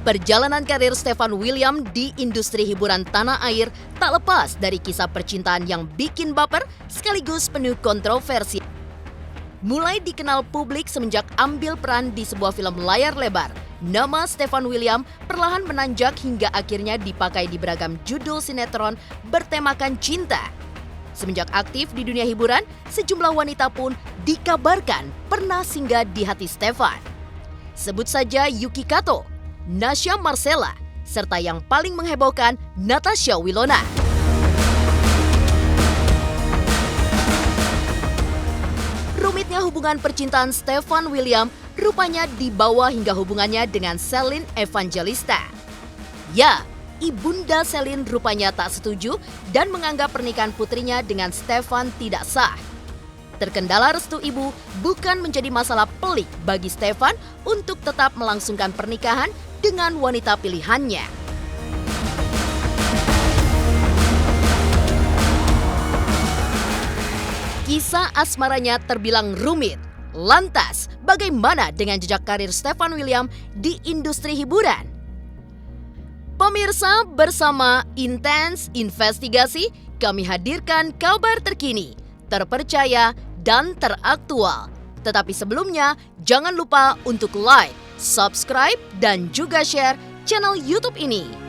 Perjalanan karir Stefan William di industri hiburan tanah air tak lepas dari kisah percintaan yang bikin baper sekaligus penuh kontroversi. Mulai dikenal publik semenjak ambil peran di sebuah film layar lebar, nama Stefan William perlahan menanjak hingga akhirnya dipakai di beragam judul sinetron bertemakan cinta. Semenjak aktif di dunia hiburan, sejumlah wanita pun dikabarkan pernah singgah di hati Stefan. Sebut saja Yuki Kato, Nasya Marcella, serta yang paling menghebohkan Natasha Wilona. Rumitnya hubungan percintaan Stefan William rupanya dibawa hingga hubungannya dengan Celine Evangelista. Ya, ibunda Celine rupanya tak setuju dan menganggap pernikahan putrinya dengan Stefan tidak sah. Terkendala restu ibu bukan menjadi masalah pelik bagi Stefan untuk tetap melangsungkan pernikahan dengan wanita pilihannya. Kisah asmaranya terbilang rumit. Lantas, bagaimana dengan jejak karir Stefan William di industri hiburan? Pemirsa, bersama Intens Investigasi, kami hadirkan kabar terkini, terpercaya, dan teraktual. Tetapi sebelumnya, jangan lupa untuk like, subscribe, dan juga share channel YouTube ini.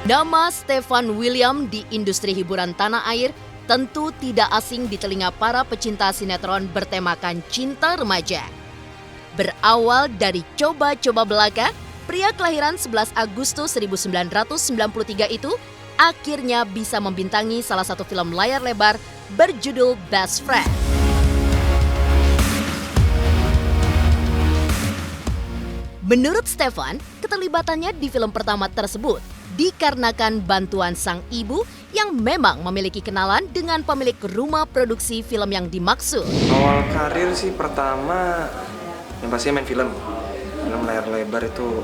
Nama Stefan William di industri hiburan tanah air tentu tidak asing di telinga para pecinta sinetron bertemakan cinta remaja. Berawal dari coba-coba belaka, pria kelahiran 11 Agustus 1993 itu akhirnya bisa membintangi salah satu film layar lebar berjudul Best Friend. Menurut Stefan, keterlibatannya di film pertama tersebut dikarenakan bantuan sang ibu yang memang memiliki kenalan dengan pemilik rumah produksi film yang dimaksud. Awal karir sih pertama yang pasti main film layar lebar itu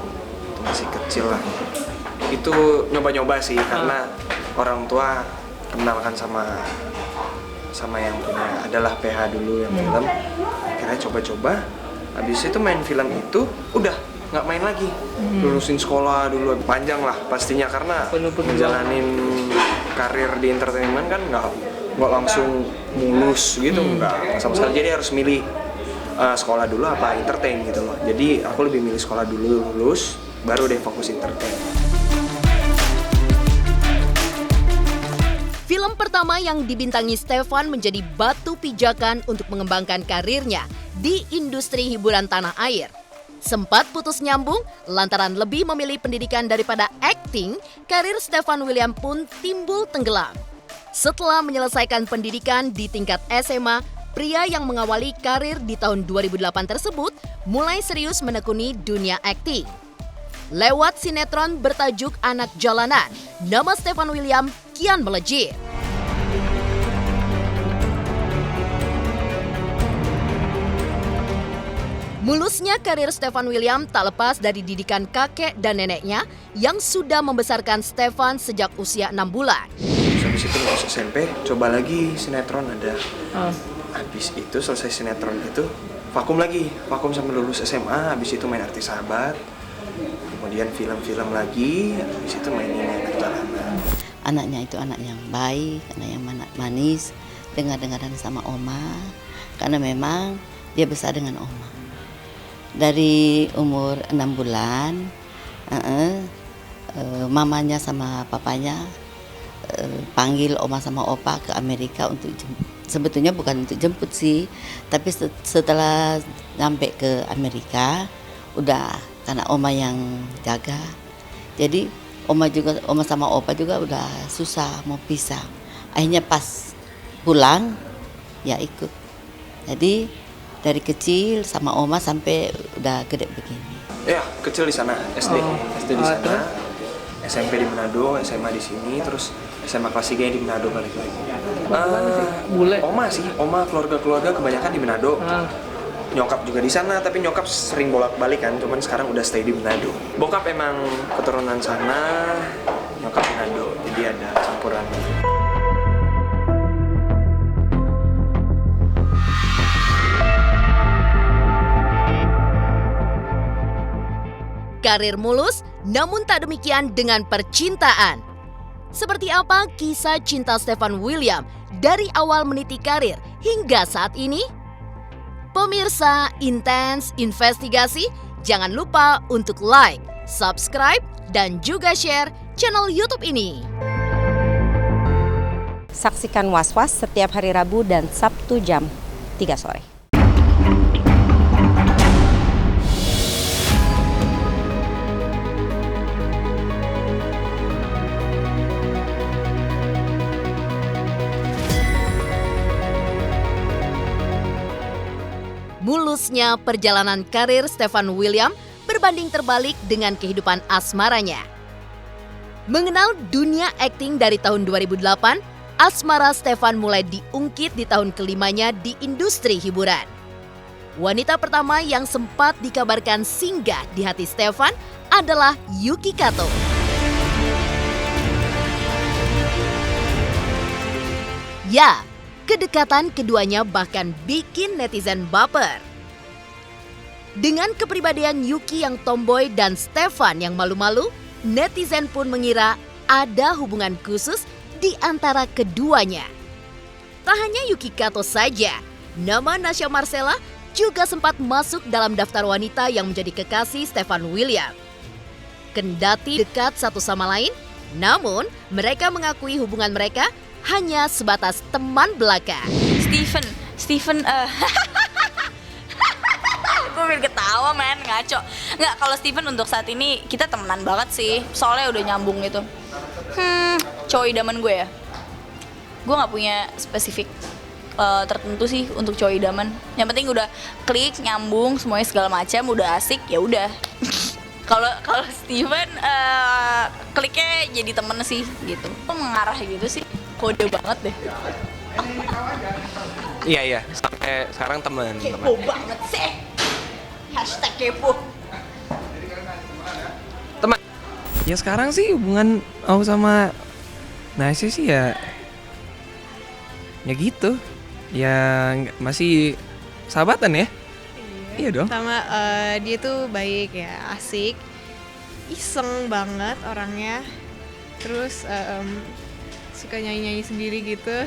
masih kecil lah. Itu nyoba-nyoba sih karena orang tua kenalkan sama yang punya adalah PH dulu yang film. Akhirnya coba-coba, habis itu main film itu udah nggak main lagi, lulusin sekolah dulu, panjang lah pastinya karena menjalanin karir di entertainment kan nggak langsung mulus gitu, nggak sama sekali. Jadi harus milih sekolah dulu apa entertain gitu loh. Jadi aku lebih milih sekolah dulu, lulus baru deh fokus entertain. Film pertama yang dibintangi Stefan menjadi batu pijakan untuk mengembangkan karirnya di industri hiburan tanah air. Sempat putus nyambung lantaran lebih memilih pendidikan daripada akting, karir Stefan William pun timbul tenggelam. Setelah menyelesaikan pendidikan di tingkat SMA, pria yang mengawali karir di tahun 2008 tersebut mulai serius menekuni dunia akting. Lewat sinetron bertajuk Anak Jalanan, nama Stefan William kian melejit. Mulusnya karir Stefan William tak lepas dari didikan kakek dan neneknya yang sudah membesarkan Stefan sejak usia 6 bulan. Habis itu lulus SMP, coba lagi sinetron ada. Habis itu selesai sinetron itu, vakum sampai lulus SMA, habis itu main Artis Sahabat. Kemudian film-film lagi, habis itu main ini Anak Jalanan. Anaknya itu anak yang baik, anak yang manis, dengar-dengaran sama oma, karena memang dia besar dengan oma. Dari umur 6 bulan, mamanya sama papanya panggil oma sama opa ke Amerika untuk sebetulnya bukan untuk jemput sih, tapi setelah sampai ke Amerika, udah karena oma yang jaga, jadi oma sama opa juga udah susah mau pisah. Akhirnya pas pulang, ya ikut. Jadi dari kecil sama oma sampai udah gede begini. Ya, kecil di sana, SD di sana. SMP di Manado, SMA di sini, terus SMA kelas 3 di Manado balik lagi. Bule. Oma keluarga kebanyakan di Manado. Nyokap juga di sana, tapi nyokap sering bolak-balik kan, cuman sekarang udah stay di Manado. Bokap emang keturunan sana, nyokap Manado, jadi ada campuran. Karir mulus, namun tak demikian dengan percintaan. Seperti apa kisah cinta Stefan William dari awal meniti karir hingga saat ini? Pemirsa Intens Investigasi, jangan lupa untuk like, subscribe, dan juga share channel YouTube ini. Saksikan Was-Was setiap hari Rabu dan Sabtu jam 3 sore. Mulusnya perjalanan karir Stefan William berbanding terbalik dengan kehidupan asmaranya. Mengenal dunia akting dari tahun 2008, asmara Stefan mulai diungkit di tahun kelimanya di industri hiburan. Wanita pertama yang sempat dikabarkan singgah di hati Stefan adalah Yuki Kato. Ya, kedekatan keduanya bahkan bikin netizen baper. Dengan kepribadian Yuki yang tomboy dan Stefan yang malu-malu, netizen pun mengira ada hubungan khusus di antara keduanya. Tak hanya Yuki Kato saja, nama Nasya Marcella juga sempat masuk dalam daftar wanita yang menjadi kekasih Stefan William. Kendati dekat satu sama lain, namun mereka mengakui hubungan mereka hanya sebatas teman belaka. Steven, gue pengen ketawa men, ngaco. Nggak, kalau Steven untuk saat ini kita temenan banget sih, soalnya udah nyambung gitu. Cowok idaman gue ya, gue nggak punya spesifik tertentu sih untuk cowok idaman. Yang penting udah klik, nyambung, semuanya segala macam, udah asik, ya udah. Kalau Steven kliknya jadi temen sih gitu. Kok mengarah gitu sih? Kode banget deh. Iya, sampai sekarang teman. Kepo banget sih. Hashtag kepo. Teman. Ya sekarang sih hubungan aku sama Nasya sih ya gitu. Ya masih sahabatan ya. Iya dong. Sama dia tuh baik ya, asik, iseng banget orangnya. Terus suka nyanyi-nyanyi sendiri gitu.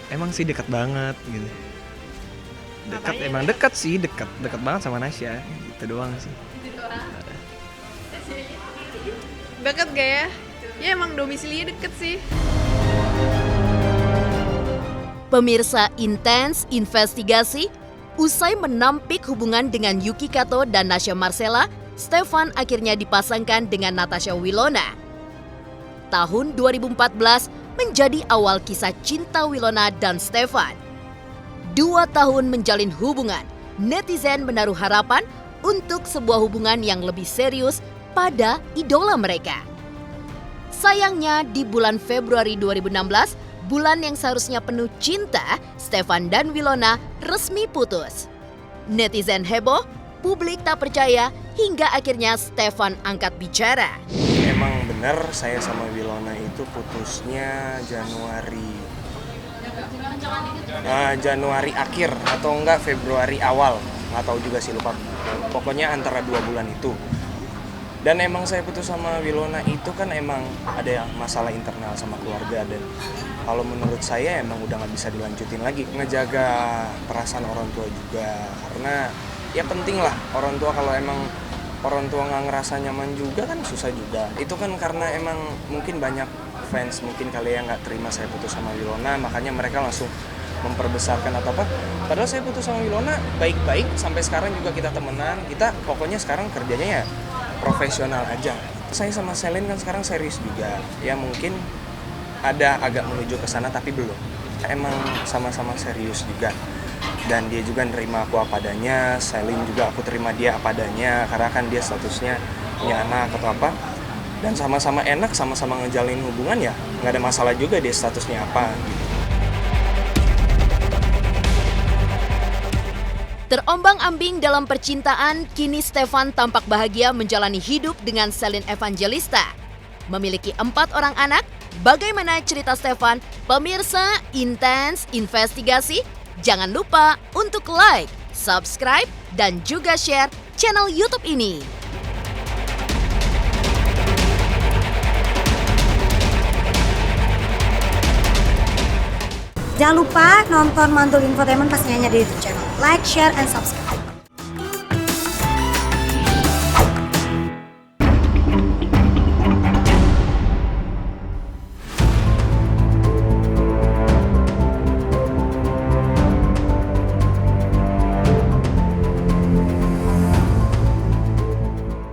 Emang sih dekat banget gitu. Dekat banget sama Nasya. Gitu doang sih. Deket gak ya? Ya emang domisilinya deket sih. Pemirsa Intens Investigasi, usai menampik hubungan dengan Yuki Kato dan Nasya Marcella, Stefan akhirnya dipasangkan dengan Natasha Wilona. Tahun 2014 menjadi awal kisah cinta Wilona dan Stefan. 2 tahun menjalin hubungan, netizen menaruh harapan untuk sebuah hubungan yang lebih serius pada idola mereka. Sayangnya di bulan Februari 2016, bulan yang seharusnya penuh cinta, Stefan dan Wilona resmi putus. Netizen heboh, publik tak percaya, hingga akhirnya Stefan angkat bicara. Emang bener saya sama Wilona itu putusnya Januari akhir atau enggak Februari awal, nggak tahu juga sih, lupa. Pokoknya antara 2 bulan itu. Dan emang saya putus sama Wilona itu kan emang ada masalah internal sama keluarga, dan kalau menurut saya emang udah nggak bisa dilanjutin lagi. Ngejaga perasaan orang tua juga, karena ya penting lah orang tua. Kalau emang orang tua nggak ngerasa nyaman juga kan susah juga. Itu kan karena emang mungkin banyak fans mungkin kali yang nggak terima saya putus sama Wilona, makanya mereka langsung memperbesarkan atau apa. Padahal saya putus sama Wilona baik-baik, sampai sekarang juga kita temenan. Kita pokoknya sekarang kerjanya ya profesional aja. Saya sama Selin kan sekarang serius juga. Ya mungkin ada agak menuju ke sana tapi belum. Emang sama-sama serius juga. Dan dia juga nerima aku apa adanya, Selin juga aku terima dia apa adanya, karena kan dia statusnya punya anak atau apa. dan sama-sama enak, sama-sama ngejalin hubungan ya nggak ada masalah juga dia statusnya apa gitu. Terombang-ambing dalam percintaan, kini Stefan tampak bahagia menjalani hidup dengan Celine Evangelista. Memiliki 4 orang anak, bagaimana cerita Stefan? Pemirsa Intens Investigasi, jangan lupa untuk like, subscribe, dan juga share channel YouTube ini. Jangan lupa nonton Mantul Infotainment pastinya di YouTube channel. Like, share, and subscribe.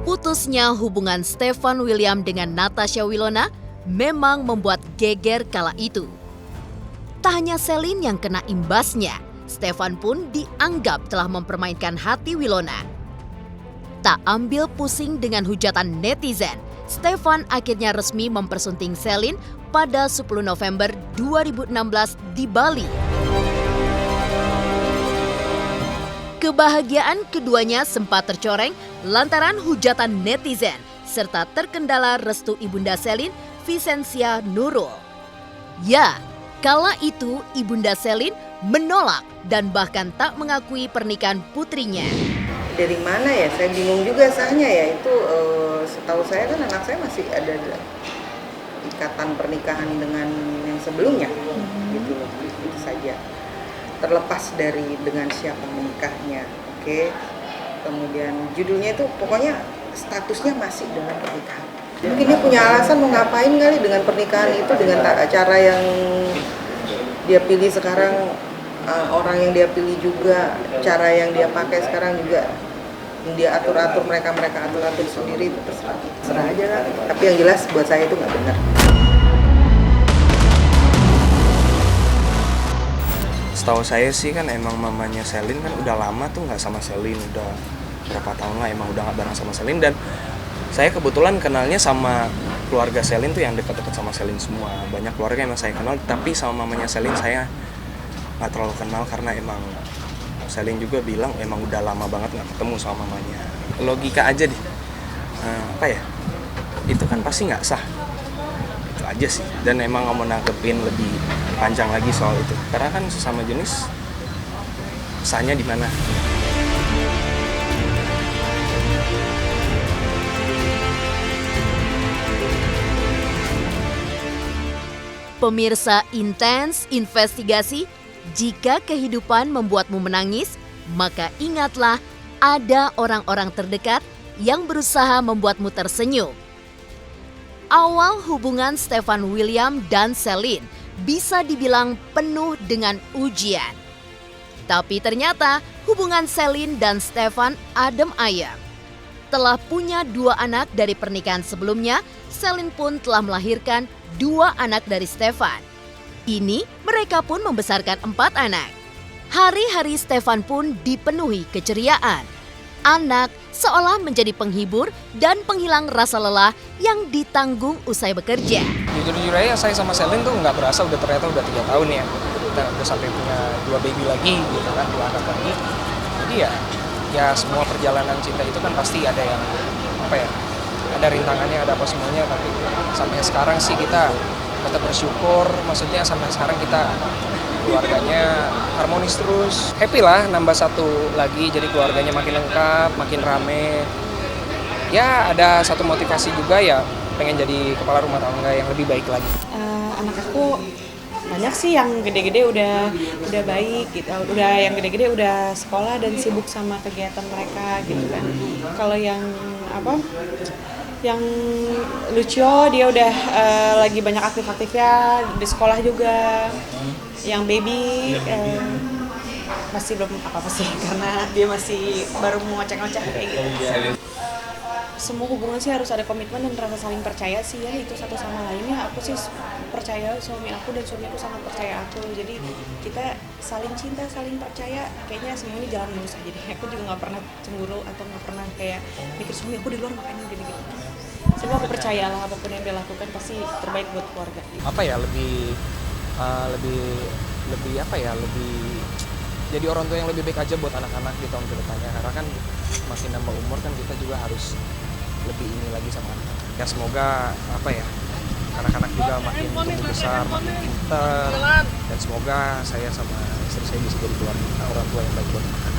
Putusnya hubungan Stefan William dengan Natasha Wilona memang membuat geger kala itu. Tak hanya Celine yang kena imbasnya, Stefan pun dianggap telah mempermainkan hati Wilona. Tak ambil pusing dengan hujatan netizen, Stefan akhirnya resmi mempersunting Celine pada 10 November 2016 di Bali. Kebahagiaan keduanya sempat tercoreng lantaran hujatan netizen serta terkendala restu ibunda Celine, Vicentia Nurul. Ya, kala itu ibunda Celine menolak dan bahkan tak mengakui pernikahan putrinya. Dari mana ya? Saya bingung juga sahnya ya. Itu setahu saya kan anak saya masih ada ikatan pernikahan dengan yang sebelumnya. Gitu saja. Terlepas dari dengan siapa menikahnya. Oke. Kemudian judulnya itu pokoknya statusnya masih dalam pernikahan. Mungkin dia punya alasan mau ngapain kali dengan pernikahan itu, dengan cara yang dia pilih sekarang, orang yang dia pilih juga, cara yang dia pakai sekarang juga, yang dia atur-atur, mereka atur-atur sendiri, itu terserah aja lah. Tapi yang jelas buat saya itu nggak benar. Setahu saya sih kan emang mamanya Celine kan udah lama tuh nggak sama Celine, udah berapa tahun lah emang udah nggak bareng sama Celine, dan saya kebetulan kenalnya sama keluarga Celine tuh yang dekat-dekat sama Celine semua. Banyak keluarga yang saya kenal, tapi sama mamanya Celine saya nggak terlalu kenal karena emang Celine juga bilang emang udah lama banget nggak ketemu sama mamanya. Logika aja deh, apa ya? Itu kan pasti nggak sah. Itu aja sih. Dan emang mau nanggepin lebih panjang lagi soal itu. Karena kan sesama jenis, sahnya di mana? Pemirsa Intens Investigasi, jika kehidupan membuatmu menangis, maka ingatlah ada orang-orang terdekat yang berusaha membuatmu tersenyum. Awal hubungan Stefan William dan Celine bisa dibilang penuh dengan ujian. Tapi ternyata hubungan Celine dan Stefan adem ayem. Telah punya 2 anak dari pernikahan sebelumnya, Celine pun telah melahirkan 2 anak dari Stefan. Kini mereka pun membesarkan 4 anak. Hari-hari Stefan pun dipenuhi keceriaan. Anak seolah menjadi penghibur dan penghilang rasa lelah yang ditanggung usai bekerja. Jujur aja saya sama Celine tuh nggak berasa ternyata udah 3 tahun ya. Kita udah sampai punya 2 baby lagi gitu kan, 2 anak lagi. Jadi ya semua perjalanan cinta itu kan pasti ada yang ada rintangannya, ada apa semuanya, tapi sampai sekarang sih kita tetap bersyukur, maksudnya sampai sekarang kita keluarganya harmonis terus, happy lah, nambah 1 lagi, jadi keluarganya makin lengkap, makin rame. Ya ada satu motivasi juga ya, pengen jadi kepala rumah tangga yang lebih baik lagi. Anak aku banyak sih yang gede-gede udah baik gitu, udah yang gede-gede udah sekolah dan sibuk sama kegiatan mereka gitu kan. Kalau yang yang Lucio dia udah lagi banyak aktif-aktifnya di sekolah juga. Yang baby masih belum apa-apa sih karena dia masih baru mau ngoceh-ngoceh kayak gitu. Semua hubungan sih harus ada komitmen dan rasa saling percaya sih ya, itu satu sama lainnya. Aku sih percaya suami aku dan suami aku sangat percaya aku, jadi kita saling cinta, saling percaya, kayaknya semuanya jalan mulus aja deh. Aku juga nggak pernah cemburu atau nggak pernah kayak mikir suami aku di luar makanya gini-gini. semua percayalah apapun yang dia lakukan pasti terbaik buat keluarga. Apa ya, lebih apa ya, lebih jadi orang tua yang lebih baik aja buat anak-anak di tahun kedepannya, karena kan makin nambah umur kan kita juga harus lebih ini lagi sama anak. Ya semoga apa ya, anak-anak juga makin tumbuh besar, makin pintar, dan semoga saya sama istri saya bisa jadi orang tua yang baik buat anak-anak.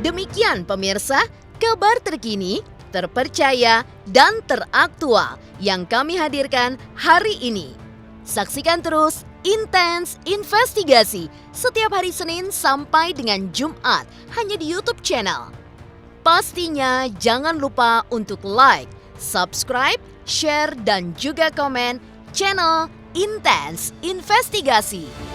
Demikian pemirsa, kabar terkini, terpercaya, dan teraktual yang kami hadirkan hari ini. Saksikan terus Intens Investigasi setiap hari Senin sampai dengan Jumat hanya di YouTube channel. Pastinya jangan lupa untuk like, subscribe, share, dan juga komen channel Intens Investigasi.